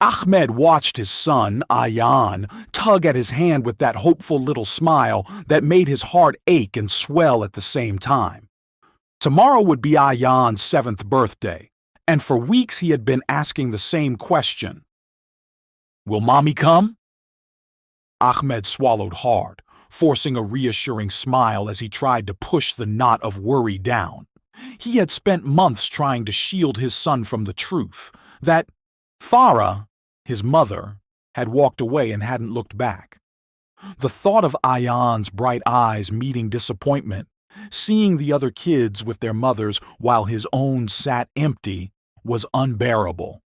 Ahmed watched his son, Ayan, tug at his hand with that hopeful little smile that made his heart ache and swell at the same time. Tomorrow would be Ayan's 7th birthday, and for weeks he had been asking the same question. Will Mommy come? Ahmed swallowed hard, forcing a reassuring smile as he tried to push the knot of worry down. He had spent months trying to shield his son from the truth, that Farah, his mother, had walked away and hadn't looked back. The thought of Ayan's bright eyes meeting disappointment, seeing the other kids with their mothers while his own sat empty, was unbearable.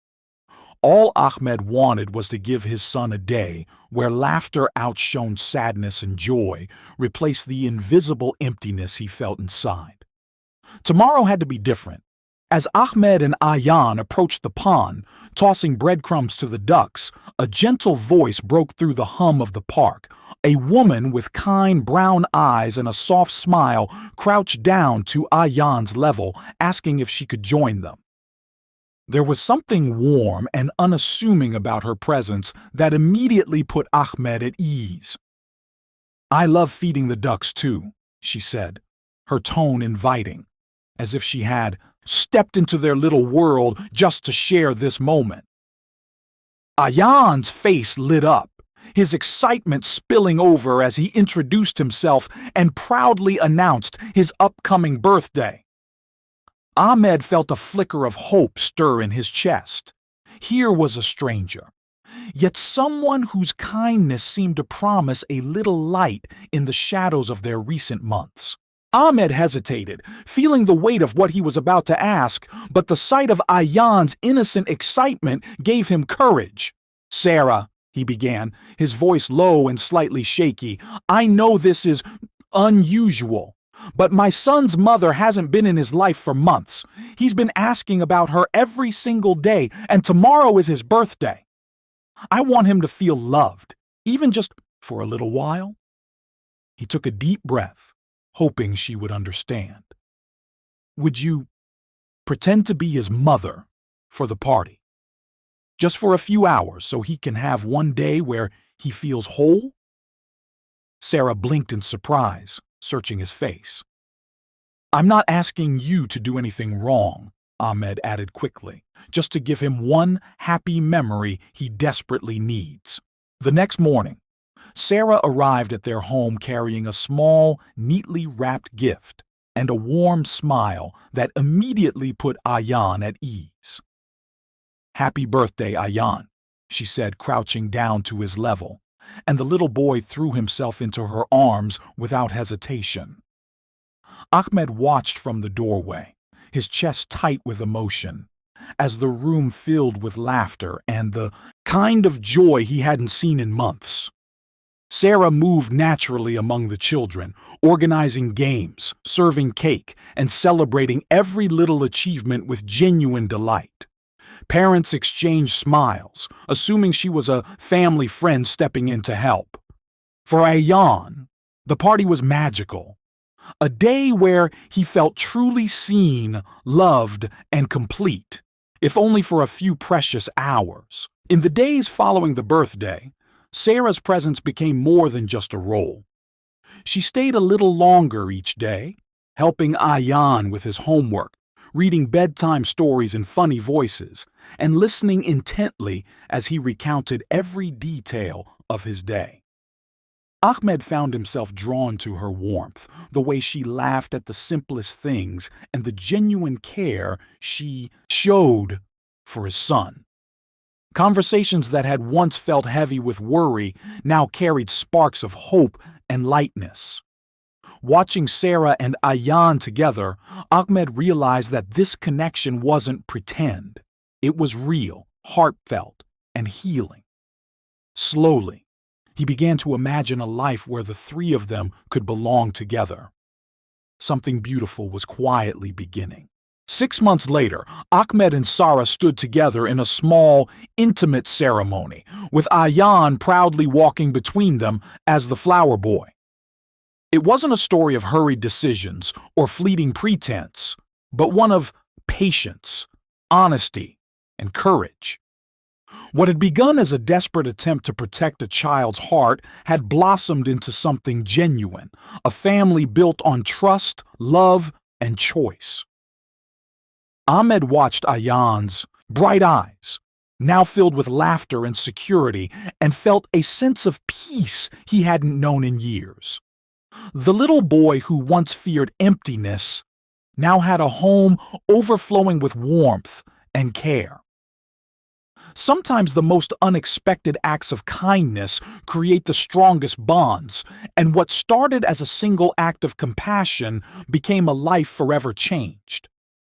All Ahmed wanted was to give his son a day where laughter outshone sadness and joy replaced the invisible emptiness he felt inside. Tomorrow had to be different. As Ahmed and Ayan approached the pond, tossing breadcrumbs to the ducks, a gentle voice broke through the hum of the park. A woman with kind brown eyes and a soft smile crouched down to Ayan's level, asking if she could join them. There was something warm and unassuming about her presence that immediately put Ahmed at ease. I love feeding the ducks too, she said, her tone inviting, as if she had stepped into their little world just to share this moment. Ayan's face lit up, his excitement spilling over as he introduced himself and proudly announced his upcoming birthday. Ahmed felt a flicker of hope stir in his chest. Here was a stranger, yet someone whose kindness seemed to promise a little light in the shadows of their recent months. Ahmed hesitated, feeling the weight of what he was about to ask, but the sight of Ayan's innocent excitement gave him courage. Sarah, he began, his voice low and slightly shaky, I know this is unusual, but my son's mother hasn't been in his life for months. He's been asking about her every single day, and tomorrow is his birthday. I want him to feel loved, even just for a little while. He took a deep breath, hoping she would understand. Would you pretend to be his mother for the party? Just for a few hours so he can have one day where he feels whole? Sarah blinked in surprise, searching his face. I'm not asking you to do anything wrong, Ahmed added quickly, just to give him one happy memory he desperately needs. The next morning, Sarah arrived at their home carrying a small, neatly wrapped gift and a warm smile that immediately put Ayan at ease. Happy birthday, Ayan, she said, crouching down to his level, and the little boy threw himself into her arms without hesitation. Ahmed watched from the doorway, his chest tight with emotion, as the room filled with laughter and the kind of joy he hadn't seen in months. Sarah moved naturally among the children, organizing games, serving cake, and celebrating every little achievement with genuine delight. Parents exchanged smiles, assuming she was a family friend stepping in to help. For Ayan, the party was magical. A day where he felt truly seen, loved, and complete, if only for a few precious hours. In the days following the birthday, Sarah's presence became more than just a role. She stayed a little longer each day, helping Ayan with his homework, reading bedtime stories in funny voices, and listening intently as he recounted every detail of his day. Ahmed found himself drawn to her warmth, the way she laughed at the simplest things and the genuine care she showed for his son. Conversations that had once felt heavy with worry now carried sparks of hope and lightness. Watching Sarah and Ayan together, Ahmed realized that this connection wasn't pretend. It was real, heartfelt, and healing. Slowly, he began to imagine a life where the three of them could belong together. Something beautiful was quietly beginning. 6 months later, Ahmed and Sarah stood together in a small, intimate ceremony, with Ayan proudly walking between them as the flower boy. It wasn't a story of hurried decisions or fleeting pretense, but one of patience, honesty, and courage. What had begun as a desperate attempt to protect a child's heart had blossomed into something genuine, a family built on trust, love, and choice. Ahmed watched Ayan's bright eyes, now filled with laughter and security, and felt a sense of peace he hadn't known in years. The little boy who once feared emptiness now had a home overflowing with warmth and care. Sometimes the most unexpected acts of kindness create the strongest bonds, and what started as a single act of compassion became a life forever changed.